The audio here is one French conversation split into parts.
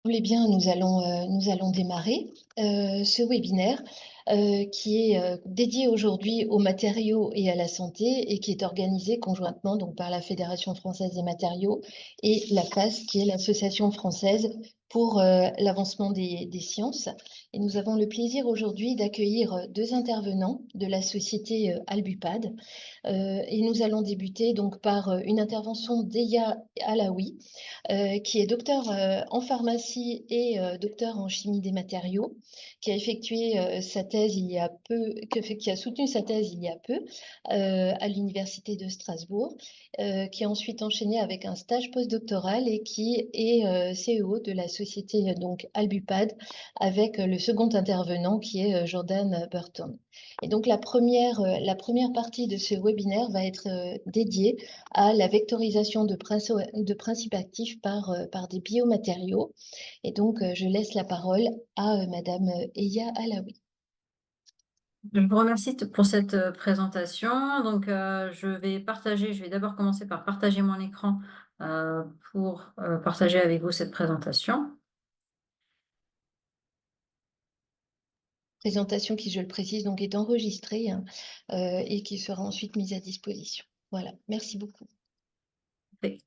Eh bien, nous allons démarrer ce webinaire qui est dédié aujourd'hui aux matériaux et à la santé et qui est organisé conjointement donc, par la Fédération française des matériaux et la FAS, qui est l'Association française pour l'avancement des sciences. Et nous avons le plaisir aujourd'hui d'accueillir deux intervenants de la société Albupad. Et nous allons débuter donc par une intervention d'Eya Alaoui, qui est docteur en pharmacie et docteur en chimie des matériaux, qui a effectué sa thèse il y a peu, qui a soutenu sa thèse il y a peu à l'université de Strasbourg, qui a ensuite enchaîné avec un stage postdoctoral et qui est CEO de la société donc Albupad, avec le second intervenant qui est Jordan Burton. Et donc la première partie de ce webinaire va être dédiée à la vectorisation de principes actifs par des biomatériaux. Et donc, je laisse la parole à Madame Eya Alaoui. Je vous remercie pour cette présentation. Donc, je vais d'abord commencer par partager mon écran pour partager avec vous cette présentation. Présentation qui, je le précise, donc est enregistrée hein, et qui sera ensuite mise à disposition. Voilà, merci beaucoup. Parfait.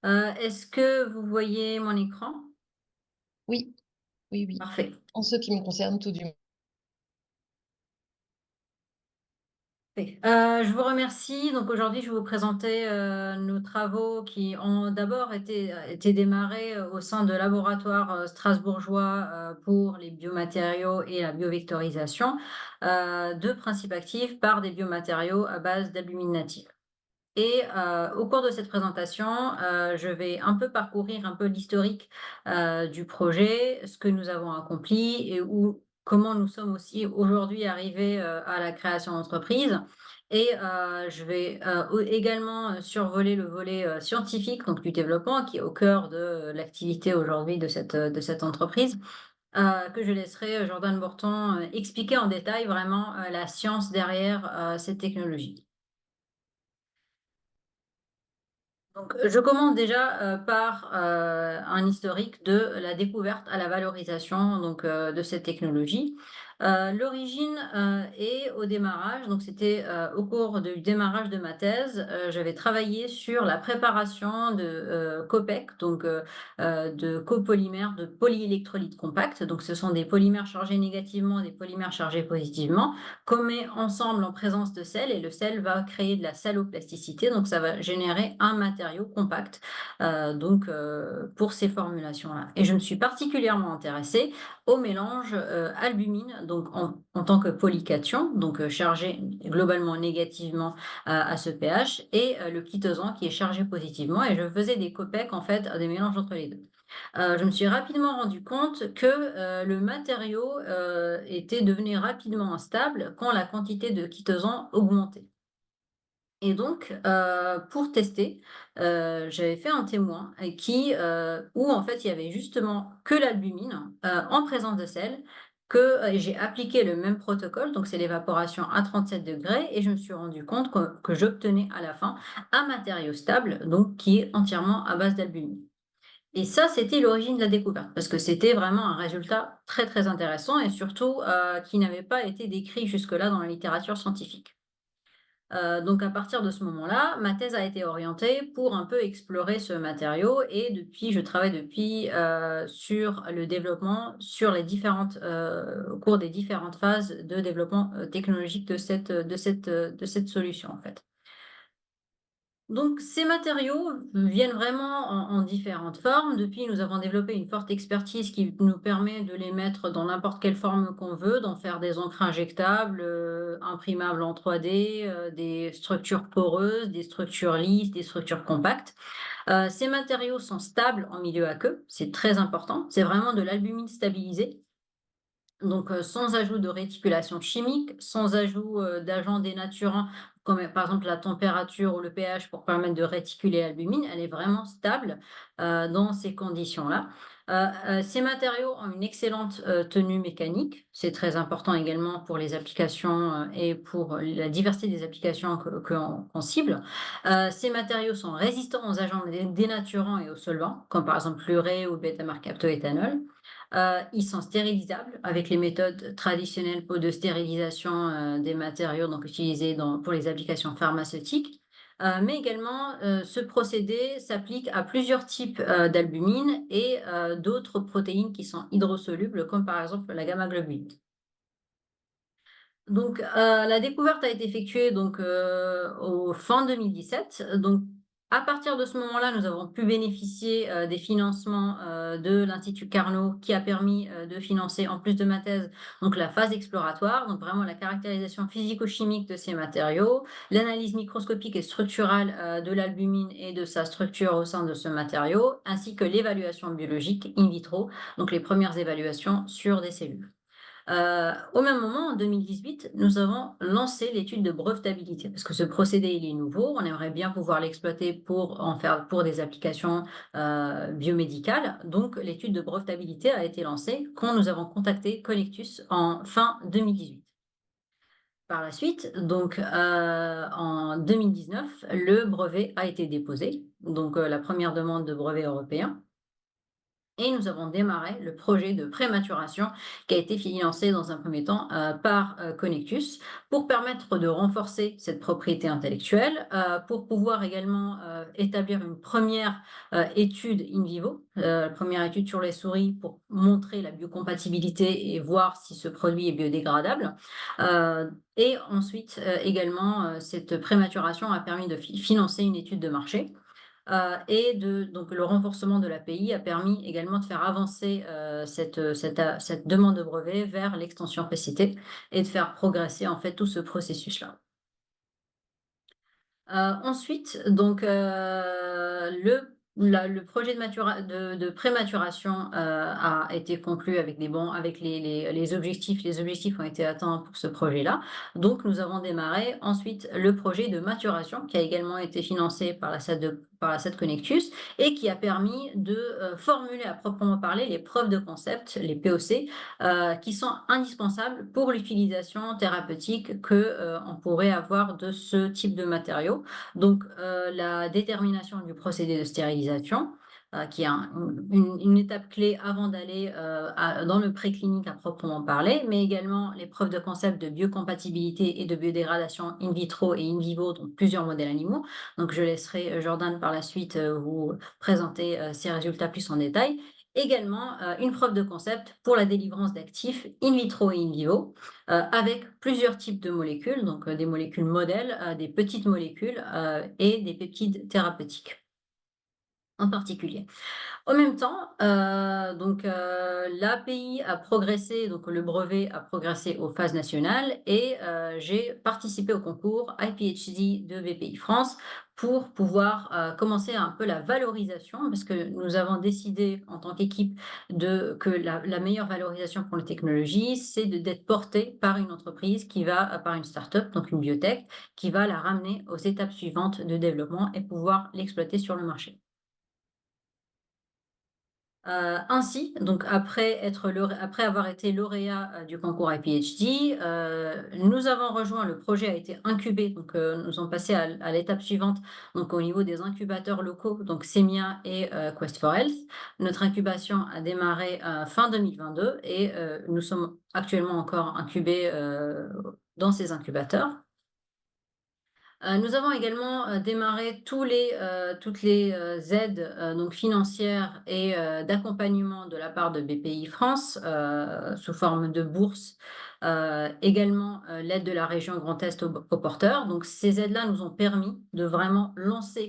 Est-ce que vous voyez mon écran? Oui, oui, oui. Parfait. En ce qui me concerne, tout du moins. Parfait. Je vous remercie. Donc aujourd'hui, je vais vous présenter nos travaux qui ont d'abord été démarrés au sein de laboratoires strasbourgeois pour les biomatériaux et la biovectorisation de principes actifs par des biomatériaux à base d'albumine native. Et au cours de cette présentation, je vais un peu parcourir un peu l'historique du projet, ce que nous avons accompli et comment nous sommes aussi aujourd'hui arrivés à la création d'entreprise. Et je vais également survoler le volet scientifique, donc du développement, qui est au cœur de l'activité aujourd'hui de cette entreprise, que je laisserai Jordan Bourton expliquer en détail vraiment la science derrière cette technologie. Donc, je commence déjà par un historique de la découverte à la valorisation donc, de cette technologie. L'origine est au démarrage, donc c'était au cours du démarrage de ma thèse, j'avais travaillé sur la préparation de COPEC, donc de copolymères de polyélectrolytes compacts. Donc, ce sont des polymères chargés négativement, des polymères chargés positivement, qu'on met ensemble en présence de sel et le sel va créer de la saloplasticité, donc ça va générer un matériau compact pour ces formulations-là. Et je me suis particulièrement intéressée au mélange albumine, donc en tant que polycation, donc chargé globalement négativement à ce pH, et le chitosan qui est chargé positivement. Et je faisais des COPEC, en fait, des mélanges entre les deux. Je me suis rapidement rendu compte que le matériau était devenu rapidement instable quand la quantité de chitosan augmentait. Et donc, pour tester, j'avais fait un témoin où en fait il y avait justement que l'albumine en présence de sel, et j'ai appliqué le même protocole, donc c'est l'évaporation à 37 degrés, et je me suis rendu compte que j'obtenais à la fin un matériau stable, donc qui est entièrement à base d'albumine. Et ça, c'était l'origine de la découverte, parce que c'était vraiment un résultat très, très intéressant et surtout, qui n'avait pas été décrit jusque-là dans la littérature scientifique. Donc à partir de ce moment-là, ma thèse a été orientée pour un peu explorer ce matériau et je travaille depuis, sur le développement, sur au cours des différentes phases de développement, technologique de cette solution, en fait. Donc ces matériaux viennent vraiment en différentes formes. Depuis, nous avons développé une forte expertise qui nous permet de les mettre dans n'importe quelle forme qu'on veut, d'en faire des encres injectables, imprimables en 3D, des structures poreuses, des structures lisses, des structures compactes. Ces matériaux sont stables en milieu aqueux, c'est très important. C'est vraiment de l'albumine stabilisé. Donc, sans ajout de réticulation chimique, sans ajout, d'agents dénaturants comme, par exemple, la température ou le pH pour permettre de réticuler l'albumine. Elle est vraiment stable, dans ces conditions-là. Ces matériaux ont une excellente, tenue mécanique. C'est très important également pour les applications, et pour la diversité des applications que qu'on cible. Ces matériaux sont résistants aux agents dénaturants et aux solvants, comme par exemple l'urée ou le bêta-mercaptoéthanol. Ils sont stérilisables avec les méthodes traditionnelles de stérilisation, des matériaux donc utilisés pour les applications pharmaceutiques. Mais également, ce procédé s'applique à plusieurs types, d'albumine et d'autres protéines qui sont hydrosolubles comme par exemple la gamma-globule. Donc, la découverte a été effectuée donc, au fin 2017. Donc, à partir de ce moment-là, nous avons pu bénéficier, des financements, de l'Institut Carnot qui a permis, de financer en plus de ma thèse, donc la phase exploratoire, donc vraiment la caractérisation physico-chimique de ces matériaux, l'analyse microscopique et structurale, de l'albumine et de sa structure au sein de ce matériau, ainsi que l'évaluation biologique in vitro, donc les premières évaluations sur des cellules. Au même moment, en 2018, nous avons lancé l'étude de brevetabilité parce que ce procédé, il est nouveau. On aimerait bien pouvoir l'exploiter pour en faire pour des applications, biomédicales. Donc l'étude de brevetabilité a été lancée quand nous avons contacté Connectus en fin 2018. Par la suite, donc, en 2019, le brevet a été déposé, donc, la première demande de brevet européen. Et nous avons démarré le projet de prématuration qui a été financé dans un premier temps par Connectus pour permettre de renforcer cette propriété intellectuelle, pour pouvoir également établir une première étude in vivo, première étude sur les souris pour montrer la biocompatibilité et voir si ce produit est biodégradable. Et ensuite également, cette prématuration a permis de financer une étude de marché. Donc le renforcement de l'API a permis également de faire avancer, cette demande de brevet vers l'extension précitée et de faire progresser en fait tout ce processus-là. Ensuite, donc, le projet de prématuration, a été conclu avec avec les objectifs. Les objectifs ont été atteints pour ce projet-là. Donc nous avons démarré ensuite le projet de maturation qui a également été financé par la SAD Connectus et qui a permis de, formuler à proprement parler les preuves de concept, les POC, qui sont indispensables pour l'utilisation thérapeutique que, on pourrait avoir de ce type de matériaux. Donc, la détermination du procédé de stérilisation, qui est une étape clé avant d'aller dans le préclinique à proprement parler, mais également les preuves de concept de biocompatibilité et de biodégradation in vitro et in vivo, donc plusieurs modèles animaux. Donc, je laisserai Jordan par la suite vous présenter ces résultats plus en détail. Également, une preuve de concept pour la délivrance d'actifs in vitro et in vivo, avec plusieurs types de molécules, donc des molécules modèles, des petites molécules, et des peptides thérapeutiques en particulier. En même temps, donc l'API a progressé, donc le brevet a progressé aux phases nationales et j'ai participé au concours iPhD de BPI France pour pouvoir, commencer un peu la valorisation parce que nous avons décidé en tant qu'équipe que la meilleure valorisation pour les technologies, c'est d'être portée par une entreprise par une start-up, donc une biotech, qui va la ramener aux étapes suivantes de développement et pouvoir l'exploiter sur le marché. Ainsi, donc après avoir été lauréat, du concours iPhD, nous avons rejoint le projet a été incubé, donc nous sommes passés à l'étape suivante, donc au niveau des incubateurs locaux, donc Semia et Quest for Health. Notre incubation a démarré, fin 2022 et nous sommes actuellement encore incubés, dans ces incubateurs. Nous avons également, démarré toutes les, aides, donc financières et d'accompagnement de la part de BPI France, sous forme de bourses, également, l'aide de la région Grand Est aux porteurs. Donc ces aides-là nous ont permis de vraiment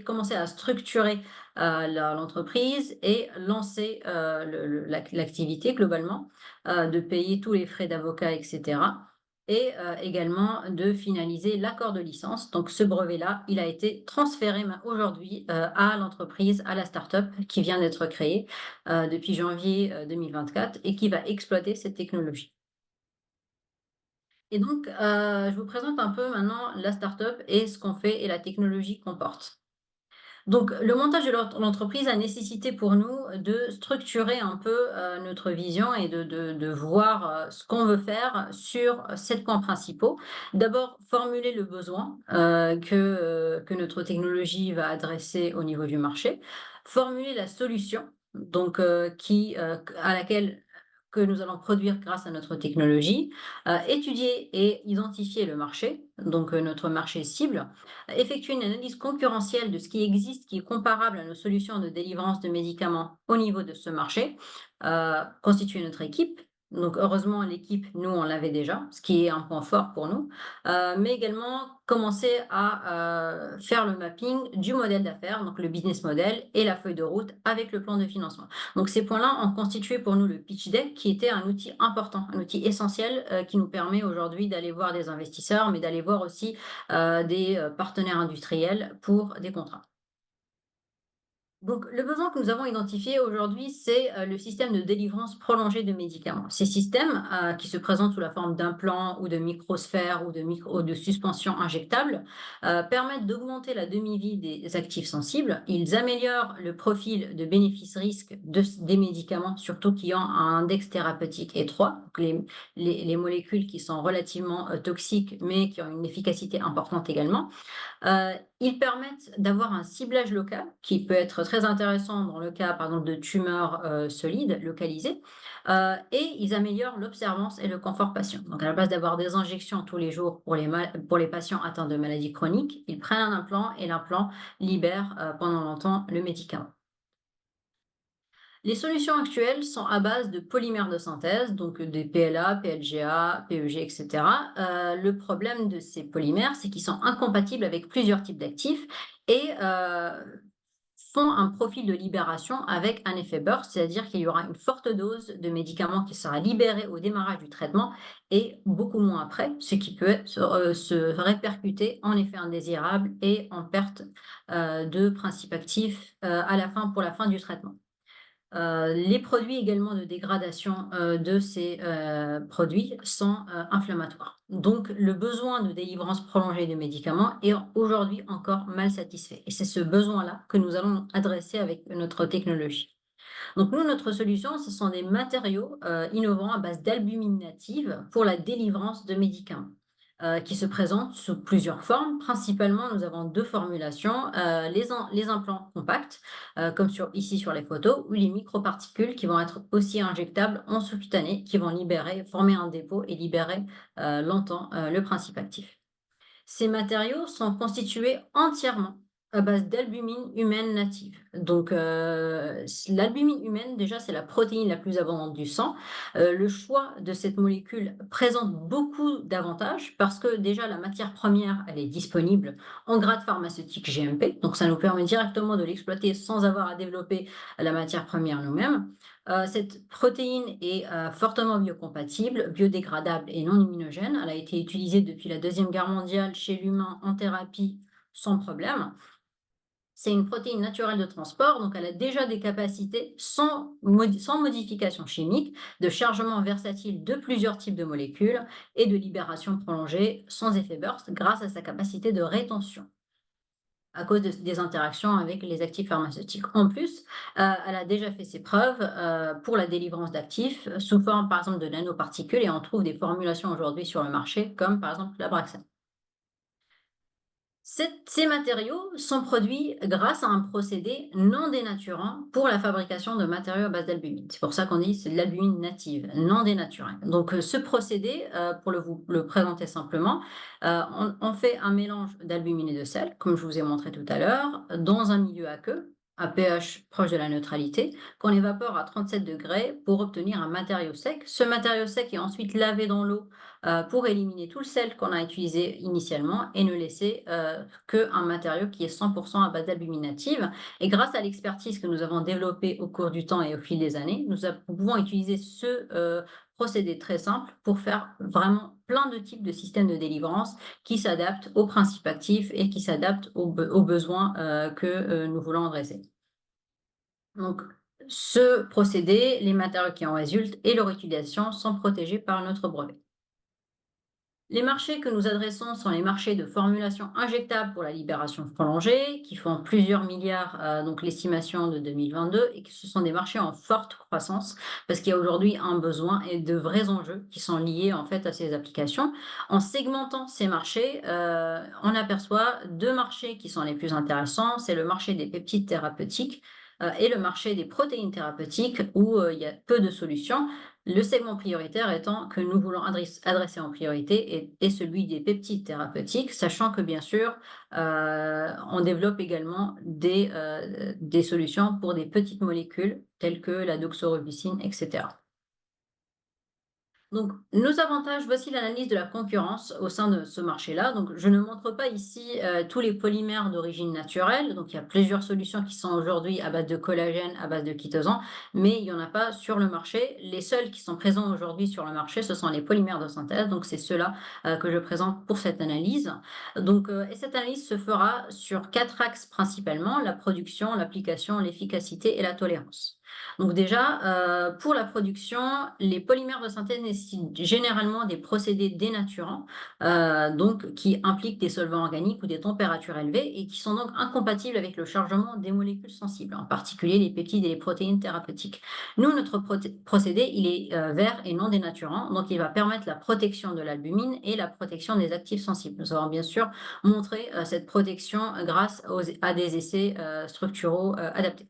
commencer à structurer, l'entreprise et lancer, l'activité globalement, de payer tous les frais d'avocat et cetera et également de finaliser l'accord de licence. Donc ce brevet-là, il a été transféré aujourd'hui à l'entreprise, à la start-up qui vient d'être créée depuis janvier 2024 et qui va exploiter cette technologie. Et donc, je vous présente un peu maintenant la start-up et ce qu'on fait et la technologie qu'on porte. Donc, le montage de l'entreprise a nécessité pour nous de structurer un peu, notre vision et de voir, ce qu'on veut faire sur 7 points principaux. D'abord, formuler le besoin, que notre technologie va adresser au niveau du marché. Formuler la solution, donc, à laquelle que nous allons produire grâce à notre technologie. Étudier et identifier le marché, donc, notre marché cible. Effectuer une analyse concurrentielle de ce qui existe, qui est comparable à nos solutions de délivrance de médicaments au niveau de ce marché, constituer notre équipe. Donc heureusement, l'équipe, nous, on l'avait déjà, ce qui est un point fort pour nous, mais également commencer à faire le mapping du modèle d'affaires, donc le business model et la feuille de route avec le plan de financement. Donc ces points-là ont constitué pour nous le pitch deck, qui était un outil important, un outil essentiel qui nous permet aujourd'hui d'aller voir des investisseurs, mais d'aller voir aussi des partenaires industriels pour des contrats. Donc, le besoin que nous avons identifié aujourd'hui, c'est le système de délivrance prolongée de médicaments. Ces systèmes, qui se présentent sous la forme d'implants ou de microsphères ou de suspensions injectables, permettent d'augmenter la demi-vie des actifs sensibles. Ils améliorent le profil de bénéfice-risque des médicaments, surtout qui ont un index thérapeutique étroit, donc les molécules qui sont relativement toxiques, mais qui ont une efficacité importante également. Ils permettent d'avoir un ciblage local qui peut être très intéressant dans le cas, par exemple, de tumeurs, solides, localisées, et ils améliorent l'observance et le confort patient. Donc à la place d'avoir des injections tous les jours pour les patients atteints de maladies chroniques, ils prennent un implant et l'implant libère, pendant longtemps le médicament. Les solutions actuelles sont à base de polymères de synthèse, donc des PLA, PLGA, PEG, etc. Le problème de ces polymères, c'est qu'ils sont incompatibles avec plusieurs types d'actifs et font un profil de libération avec un effet burst, c'est-à-dire qu'il y aura une forte dose de médicaments qui sera libérée au démarrage du traitement et beaucoup moins après, ce qui peut se répercuter en effet indésirable et en perte de principes actifs à la fin, pour la fin du traitement. Les produits également de dégradation, de ces, produits sont, inflammatoires. Donc le besoin de délivrance prolongée de médicaments est aujourd'hui encore mal satisfait et c'est ce besoin-là que nous allons adresser avec notre technologie. Donc nous, notre solution, ce sont des matériaux, innovants à base d'albumine native pour la délivrance de médicaments, qui se présentent sous plusieurs formes. Principalement, nous avons 2 formulations, les implants compacts, comme ici sur les photos, ou les microparticules qui vont être aussi injectables en sous-cutané, qui vont libérer, former un dépôt et libérer, longtemps, le principe actif. Ces matériaux sont constitués entièrement à base d'albumine humaine native. Donc, l'albumine humaine, déjà, c'est la protéine la plus abondante du sang. Le choix de cette molécule présente beaucoup d'avantages parce que déjà, la matière première, elle est disponible en grade pharmaceutique GMP. Donc, ça nous permet directement de l'exploiter sans avoir à développer la matière première nous-mêmes. Cette protéine est fortement biocompatible, biodégradable et non immunogène. Elle a été utilisée depuis la Deuxième Guerre mondiale chez l'humain en thérapie sans problème. C'est une protéine naturelle de transport, donc elle a déjà des capacités sans modification chimique, de chargement versatile de plusieurs types de molécules et de libération prolongée sans effet burst grâce à sa capacité de rétention à cause des interactions avec les actifs pharmaceutiques. En plus, elle a déjà fait ses preuves pour la délivrance d'actifs sous forme, par exemple, de nanoparticules, et on trouve des formulations aujourd'hui sur le marché, comme par exemple l'Abraxane. Ces matériaux sont produits grâce à un procédé non dénaturant pour la fabrication de matériaux à base d'albumine. C'est pour ça qu'on dit c'est de l'albumine native, non dénaturée. Donc ce procédé, pour vous le présenter simplement, on fait un mélange d'albumine et de sel, comme je vous ai montré tout à l'heure, dans un milieu aqueux, à pH proche de la neutralité, qu'on évapore à 37 degrés pour obtenir un matériau sec. Ce matériau sec est ensuite lavé dans l'eau pour éliminer tout le sel qu'on a utilisé initialement et ne laisser qu'un matériau qui est 100% à base d'albumine native. Et grâce à l'expertise que nous avons développée au cours du temps et au fil des années, nous pouvons utiliser ce procédé très simple pour faire vraiment plein de types de systèmes de délivrance qui s'adaptent aux principes actifs et qui s'adaptent aux besoins que nous voulons adresser. Donc, ce procédé, les matériaux qui en résultent et leur utilisation sont protégés par notre brevet. Les marchés que nous adressons sont les marchés de formulation injectable pour la libération prolongée, qui font plusieurs milliards, donc l'estimation de 2022, et que ce sont des marchés en forte croissance, parce qu'il y a aujourd'hui un besoin et de vrais enjeux qui sont liés en fait à ces applications. En segmentant ces marchés, on aperçoit deux marchés qui sont les plus intéressants. C'est le marché des peptides thérapeutiques et le marché des protéines thérapeutiques, où il y a peu de solutions. Le segment prioritaire étant que nous voulons adresser en priorité est celui des peptides thérapeutiques, sachant que bien sûr, on développe également des solutions pour des petites molécules telles que la doxorubicine, etc. Donc, nos avantages, voici l'analyse de la concurrence au sein de ce marché-là. Donc, je ne montre pas ici tous les polymères d'origine naturelle. Donc, il y a plusieurs solutions qui sont aujourd'hui à base de collagène, à base de chitosan, mais il n'y en a pas sur le marché. Les seuls qui sont présents aujourd'hui sur le marché, ce sont les polymères de synthèse. Donc, c'est ceux-là que je présente pour cette analyse. Donc, et cette analyse se fera sur 4 axes principalement: la production, l'application, l'efficacité et la tolérance. Donc déjà, pour la production, les polymères de synthèse nécessitent généralement des procédés dénaturants, donc qui impliquent des solvants organiques ou des températures élevées et qui sont donc incompatibles avec le chargement des molécules sensibles, en particulier les peptides et les protéines thérapeutiques. Nous, notre procédé, il est vert et non dénaturant, donc il va permettre la protection de l'albumine et la protection des actifs sensibles. Nous allons bien sûr montrer cette protection grâce à des essais structuraux adaptés.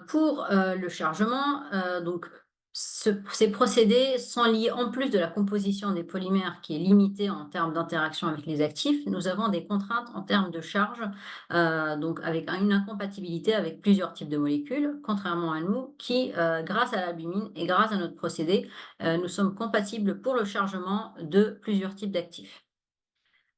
Pour, le chargement, donc ces procédés sont liés, en plus de la composition des polymères qui est limitée en termes d'interaction avec les actifs, nous avons des contraintes en termes de charge, donc avec une incompatibilité avec plusieurs types de molécules, contrairement à nous qui, grâce à l'albumine et grâce à notre procédé, nous sommes compatibles pour le chargement de plusieurs types d'actifs.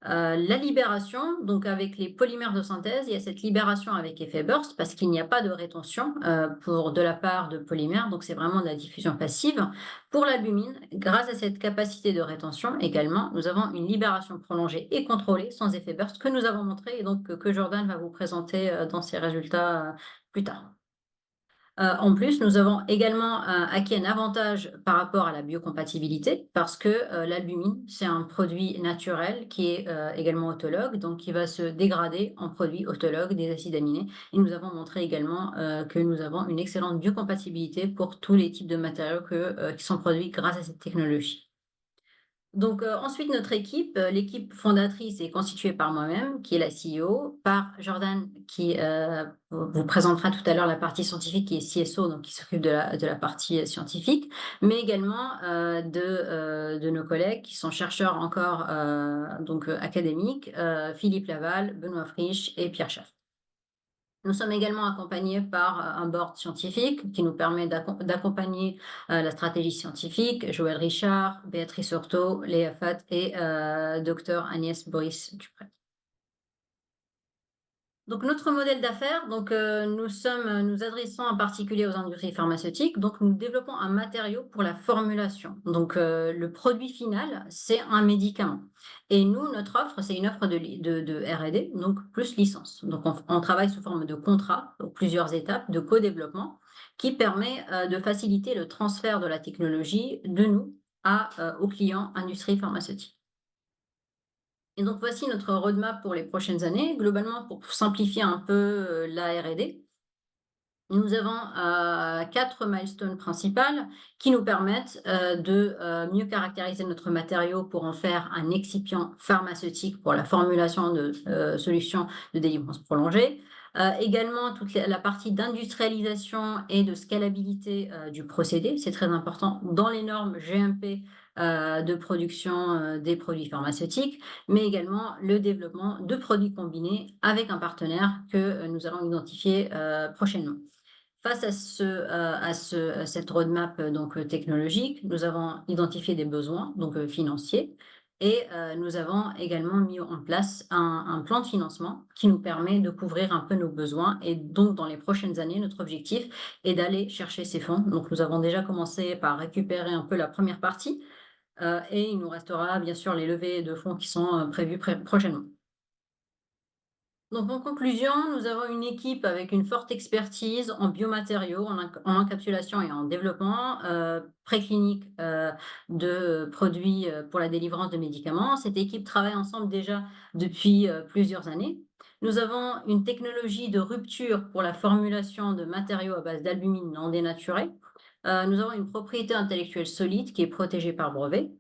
La libération, donc avec les polymères de synthèse, il y a cette libération avec effet burst parce qu'il n'y a pas de rétention, de la part de polymères, donc c'est vraiment de la diffusion passive. Pour l'albumine, grâce à cette capacité de rétention également, nous avons une libération prolongée et contrôlée sans effet burst que nous avons montré et donc que Jordan va vous présenter, dans ses résultats, plus tard. En plus, nous avons également, acquis un avantage par rapport à la biocompatibilité parce que, l'albumine, c'est un produit naturel qui est, également autologue, donc qui va se dégrader en produit autologue des acides aminés et nous avons montré également, que nous avons une excellente biocompatibilité pour tous les types de matériaux qui sont produits grâce à cette technologie. Donc, ensuite notre équipe, l'équipe fondatrice est constituée par moi-même, qui est la CEO, par Jordan qui, vous présentera tout à l'heure la partie scientifique, qui est CSO, donc qui s'occupe de la partie, scientifique, mais également, de nos collègues qui sont chercheurs encore, donc, académiques, Philippe Laval, Benoît Frisch et Pierre Schaff. Nous sommes également accompagnés par, un board scientifique qui nous permet d'accompagner, la stratégie scientifique, Joël Richard, Béatrice Hortot, Léa Fath et docteur Agnès Boris-Dupré. Donc notre modèle d'affaires, donc nous adressons en particulier aux industries pharmaceutiques, donc nous développons un matériau pour la formulation. Donc le produit final, c'est un médicament et nous, notre offre, c'est une offre de R&D, donc plus licence. Donc on travaille sous forme de contrat, donc plusieurs étapes de co-développement qui permet, de faciliter le transfert de la technologie de nous aux clients industries pharmaceutiques. Et donc voici notre roadmap pour les prochaines années. Globalement, pour simplifier un peu, la R&D, nous avons, 4 milestones principales qui nous permettent, de, mieux caractériser notre matériau pour en faire un excipient pharmaceutique pour la formulation de, solutions de délivrance prolongée. Également toute la partie d'industrialisation et de scalabilité, du procédé. C'est très important dans les normes GMP, de production, des produits pharmaceutiques, mais également le développement de produits combinés avec un partenaire que, nous allons identifier, prochainement. Face à cette roadmap donc technologique, nous avons identifié des besoins donc financiers et nous avons également mis en place un plan de financement qui nous permet de couvrir un peu nos besoins et donc dans les prochaines années, notre objectif est d'aller chercher ces fonds. Donc nous avons déjà commencé par récupérer un peu la première partie, et il nous restera bien sûr les levées de fonds qui sont, prévues prochainement. Donc en conclusion, nous avons une équipe avec une forte expertise en biomatériaux, en encapsulation et en développement, préclinique, de produits, pour la délivrance de médicaments. Cette équipe travaille ensemble déjà depuis, plusieurs années. Nous avons une technologie de rupture pour la formulation de matériaux à base d'albumine non dénaturée. Nous avons une propriété intellectuelle solide qui est protégée par brevet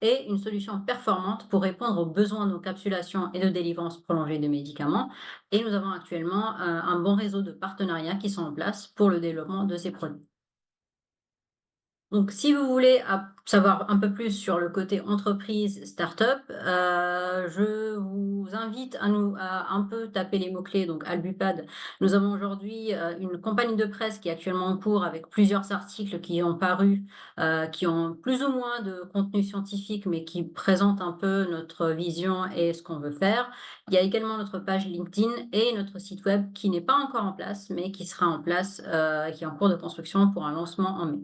et une solution performante pour répondre aux besoins d'encapsulation et de délivrance prolongée de médicaments. Et nous avons actuellement un bon réseau de partenariats qui sont en place pour le développement de ces produits. Donc, si vous voulez savoir un peu plus sur le côté entreprise, start-up, je vous invite à un peu taper les mots-clés, donc Albupad. Nous avons aujourd'hui une campagne de presse qui est actuellement en cours avec plusieurs articles qui ont paru, qui ont plus ou moins de contenu scientifique, mais qui présentent un peu notre vision et ce qu'on veut faire. Il y a également notre page LinkedIn et notre site web qui n'est pas encore en place, mais qui sera en place, qui est en cours de construction pour un lancement en mai.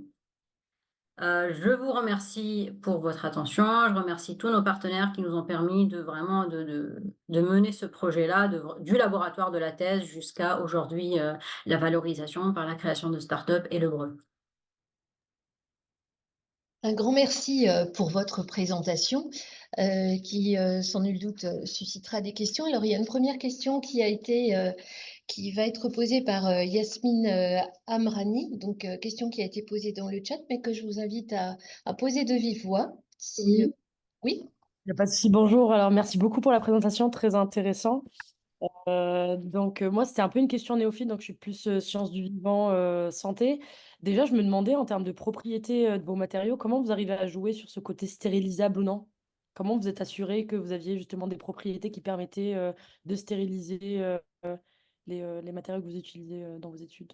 Je vous remercie pour votre attention. Je remercie tous nos partenaires qui nous ont permis de vraiment de mener ce projet-là, du laboratoire de la thèse jusqu'à aujourd'hui, la valorisation par la création de start-up et le brevet. Un grand merci, pour votre présentation, qui, sans nul doute, suscitera des questions. Alors, il y a une première question qui va être posée par, Yasmine, Amrani, donc, question qui a été posée dans le chat, mais que je vous invite à poser de vive voix, si, Oui. oui? Il y a pas de souci. Bonjour. Alors, merci beaucoup pour la présentation, très intéressant. Moi, c'était un peu une question néophyte, donc je suis plus sciences du vivant, santé. Déjà, je me demandais en termes de propriété de vos matériaux, comment vous arrivez à jouer sur ce côté stérilisable ou non? Comment vous êtes assuré que vous aviez justement des propriétés qui permettaient de stériliser les matériaux que vous utilisez dans vos études?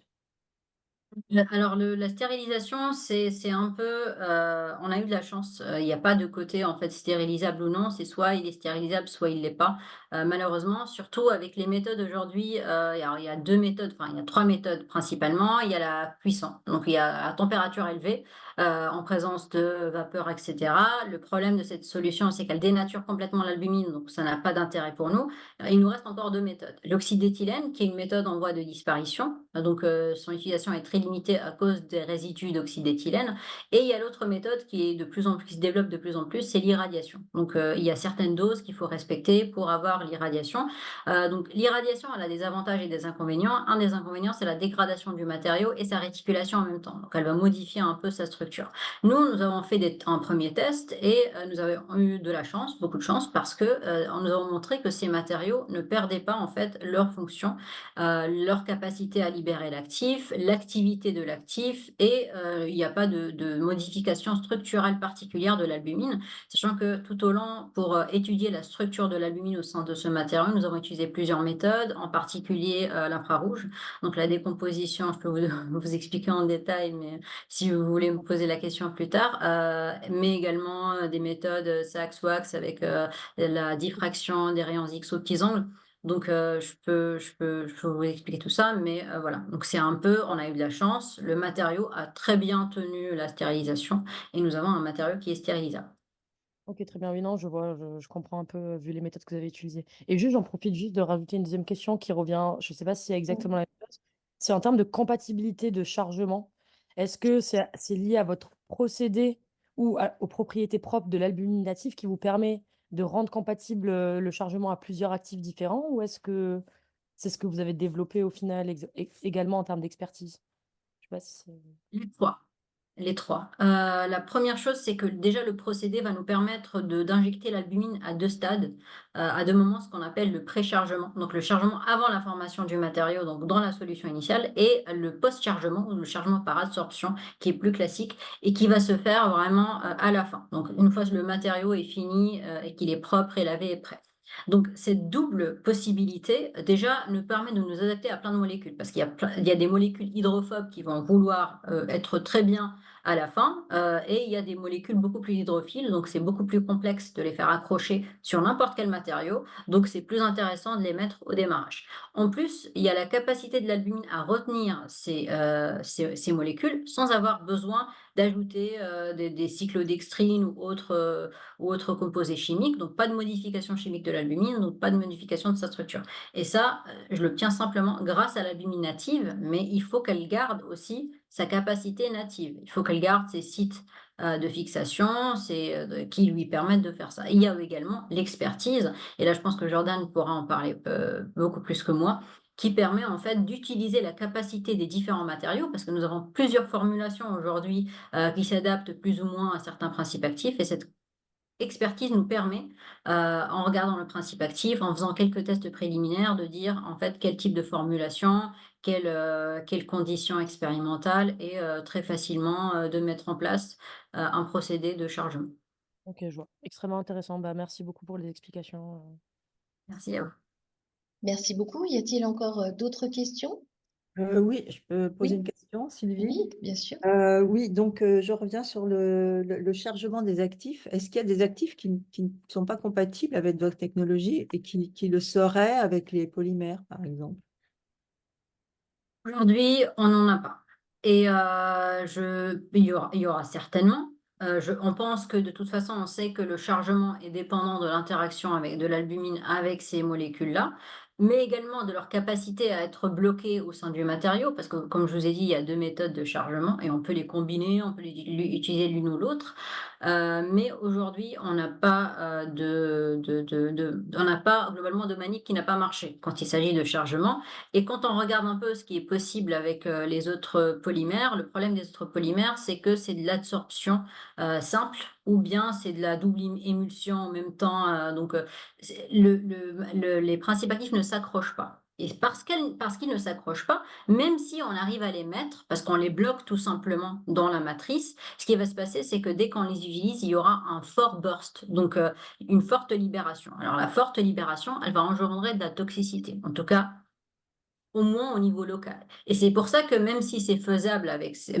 Alors la stérilisation, c'est un peu, on a eu de la chance, il y a pas de côté, en fait, stérilisable ou non, c'est soit il est stérilisable, soit il l'est pas. Malheureusement, surtout avec les méthodes aujourd'hui, alors il y a 2 méthodes, enfin il y a 3 méthodes principalement. Il y a la cuisson, donc il y a à température élevée, en présence de vapeur et cetera. Le problème de cette solution, c'est qu'elle dénature complètement l'albumine, donc ça n'a pas d'intérêt pour nous. Il nous reste encore 2 méthodes. L'oxyde d'éthylène, qui est une méthode en voie de disparition, donc son utilisation est très limitée à cause des résidus d'oxyde d'éthylène. Et il y a l'autre méthode qui se développe de plus en plus, c'est l'irradiation. Donc il y a certaines doses qu'il faut respecter pour avoir l'irradiation. Donc l'irradiation, elle a des avantages et des inconvénients. Un des inconvénients, c'est la dégradation du matériau et sa réticulation en même temps. Donc elle va modifier un peu sa structure. Nous avons fait un premier test et nous avons eu de la chance, beaucoup de chance, parce que nous avons montré que ces matériaux ne perdaient pas en fait leur fonction, leur capacité à libérer l'actif, l'activité de l'actif et il n'y a pas de modification structurelle particulière de l'albumine. Sachant que tout au long, pour étudier la structure de l'albumine au sein de ce matériau, nous avons utilisé plusieurs méthodes, en particulier l'infrarouge. Donc la décomposition, je peux vous, vous expliquer en détail, mais si vous voulez me poser la question plus tard, mais également des méthodes Sachs-Wax avec la diffraction des rayons X aux petits angles. Donc, je peux vous expliquer tout ça, mais voilà. Donc c'est un peu on a eu de la chance, le matériau a très bien tenu la stérilisation et nous avons un matériau qui est stérilisable. Ok, très bien. Oui, non, je vois, je comprends un peu vu les méthodes que vous avez utilisées. Et juste, j'en profite juste de rajouter une deuxième question qui revient, je ne sais pas si c'est exactement la même chose. C'est en termes de compatibilité de chargement. Est-ce que c'est lié à votre procédé ou aux propriétés propres de l'albumine natif qui vous permet de rendre compatible le chargement à plusieurs actifs différents ou est-ce que c'est ce que vous avez développé au final également en termes d'expertise? Je sais pas si c'est... Les 3. Les 3. La première chose, c'est que déjà le procédé va nous permettre d'injecter l'albumine à 2 stades, à 2 moments, ce qu'on appelle le préchargement. Donc le chargement avant la formation du matériau, donc dans la solution initiale et le post-chargement ou le chargement par adsorption qui est plus classique et qui va se faire vraiment, à la fin. Donc une fois que le matériau est fini, et qu'il est propre et lavé et prêt. Donc cette double possibilité, déjà, nous permet de nous adapter à plein de molécules parce qu'il y a des molécules hydrophobes qui vont vouloir, être très bien à la fin, et il y a des molécules beaucoup plus hydrophiles, donc c'est beaucoup plus complexe de les faire accrocher sur n'importe quel matériau, donc c'est plus intéressant de les mettre au démarrage. En plus, il y a la capacité de l'albumine à retenir ces molécules sans avoir besoin d'ajouter des cyclodextrines ou autres composés chimiques, donc pas de modification chimique de l'albumine, donc pas de modification de sa structure. Et ça, je l'obtiens simplement grâce à l'albumine native, mais il faut qu'elle garde aussi sa capacité native. Il faut qu'elle garde ses sites de fixation qui lui permettent de faire ça. Il y a également l'expertise, et là je pense que Jordan pourra en parler beaucoup plus que moi, qui permet en fait d'utiliser la capacité des différents matériaux, parce que nous avons plusieurs formulations aujourd'hui qui s'adaptent plus ou moins à certains principes actifs, et cette expertise nous permet, en regardant le principe actif, en faisant quelques tests préliminaires, de dire en fait quel type de formulation, quelles conditions expérimentales et très facilement de mettre en place un procédé de chargement. OK, je vois. Extrêmement intéressant. Bah, merci beaucoup pour les explications. Merci à vous. Merci beaucoup. Y a-t-il encore d'autres questions? Oui, je peux poser une Oui, question, Sylvie? oui, bien sûr. Oui, donc je reviens sur le chargement des actifs. Est-ce qu'il y a des actifs qui ne sont pas compatibles avec votre technologie et qui le seraient avec les polymères, par exemple? Aujourd'hui, on n'en a pas. Et il y aura certainement. On pense que de toute façon, on sait que le chargement est dépendant de l'interaction avec de l'albumine avec ces molécules-là, mais également de leur capacité à être bloquées au sein du matériau, parce que comme je vous ai dit, il y a deux méthodes de chargement et on peut les combiner, on peut utiliser l'une ou l'autre. Mais aujourd'hui, on n'a pas on n'a pas globalement de manip qui n'a pas marché quand il s'agit de chargement. Et quand on regarde un peu ce qui est possible avec les autres polymères, le problème des autres polymères, c'est que c'est de l'adsorption simple ou bien c'est de la double émulsion en même temps. Les principes actifs ne s'accrochent pas. Et parce qu'ils ne s'accrochent pas, même si on arrive à les mettre, parce qu'on les bloque tout simplement dans la matrice, ce qui va se passer, c'est que dès qu'on les utilise, il y aura un fort burst, donc une forte libération. Alors la forte libération, elle va engendrer de la toxicité. En tout cas, au moins au niveau local. Et c'est pour ça que même si c'est faisable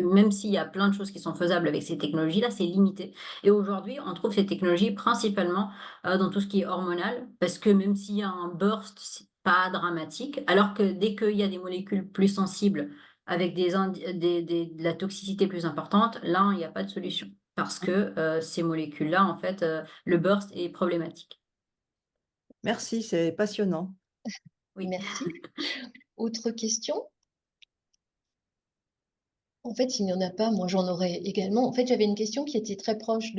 même s'il y a plein de choses qui sont faisables avec ces technologies-là, c'est limité. Et aujourd'hui, on trouve ces technologies principalement dans tout ce qui est hormonal, parce que même s'il y a un burst, c'est pas dramatique. Alors que dès qu'il y a des molécules plus sensibles avec de la toxicité plus importante, là, il n'y a pas de solution. Parce que ces molécules-là, en fait, le burst est problématique. Merci, c'est passionnant. Oui. Merci. Autre question? En fait, s'il n'y en a pas, moi j'en aurais également. En fait, j'avais une question qui était très proche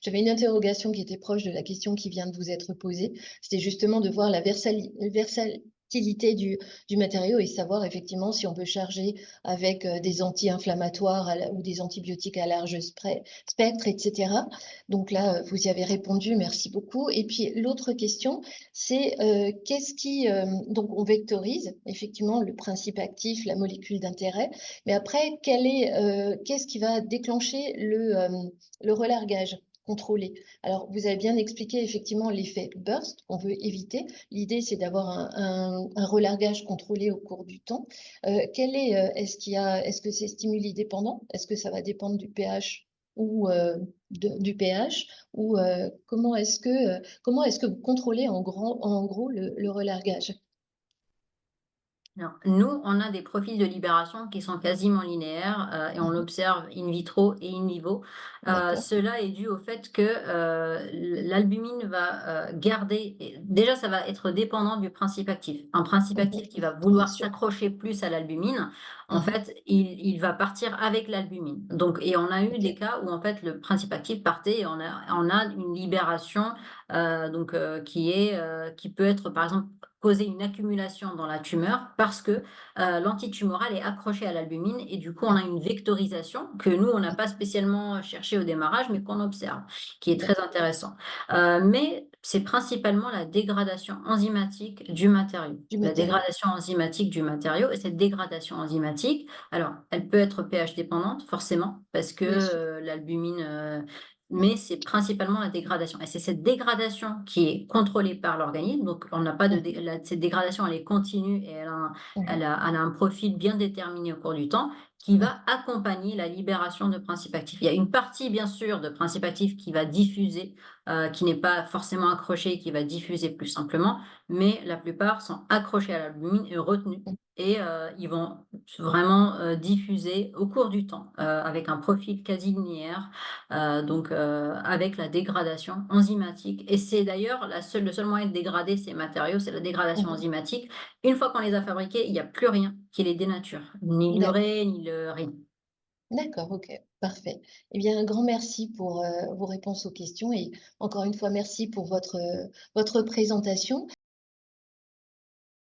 j'avais une interrogation qui était proche de la question qui vient de vous être posée. C'était justement de voir la versatilité du matériau et savoir effectivement si on peut charger avec des anti-inflammatoires ou des antibiotiques à large spectre, etc. Donc là, vous y avez répondu, merci beaucoup. Et puis l'autre question, c'est donc on vectorise effectivement le principe actif, la molécule d'intérêt. Mais après, qu'est-ce qui va déclencher le relargage contrôlé? Alors, vous avez bien expliqué effectivement l'effet burst qu'on veut éviter. L'idée, c'est d'avoir un relargage contrôlé au cours du temps. Est-ce que c'est stimuli dépendant? Est-ce que ça va dépendre du pH ou du pH? Ou comment est-ce que vous contrôlez en gros le relargage? Alors, nous, on a des profils de libération qui sont quasiment linéaires et on l'observe in vitro et in vivo. D'accord. Cela est dû au fait que l'albumine va déjà, ça va être dépendant du principe actif. Un principe actif qui va Bien vouloir sûr. s'accrocher plus à l'albumine, en Mhm. fait, il va partir avec l'albumine. Donc, et on a eu Ok. des cas où en fait le principe actif partait et on a une libération qui peut être par exemple causer une accumulation dans la tumeur parce que l'antitumoral est accroché à l'albumine et du coup on a une vectorisation que nous on n'a pas spécialement cherché au démarrage mais qu'on observe, qui est très D'accord. intéressant. Mais c'est principalement la dégradation enzymatique du matériau. Du La matériau. dégradation enzymatique du matériau et cette dégradation enzymatique, alors elle peut être pH dépendante forcément parce que Bien sûr. l'albumine mais c'est principalement la dégradation. Et c'est cette dégradation qui est contrôlée par l'organisme. Donc, on n'a pas cette dégradation, elle est continue et elle a Mhm. un profil bien déterminé au cours du temps. qui Ouais. va accompagner la libération de principes actifs. Il y a une partie, bien sûr, de principes actifs qui va diffuser, qui n'est pas forcément accrochée, qui va diffuser plus simplement, mais la plupart sont accrochés à l'albumine et retenus. Mmh. Et ils vont vraiment diffuser au cours du temps, avec un profil quasi linéaire, donc avec la dégradation enzymatique. Et c'est d'ailleurs le seul moyen de dégrader ces matériaux, c'est la dégradation Mmh. enzymatique. Une fois qu'on les a fabriqués, il n'y a plus rien qui les dénature, ni D'accord. l'urée, ni le rien. D'accord, OK, parfait. Eh bien, un grand merci pour, vos réponses aux questions et encore une fois, merci pour votre présentation.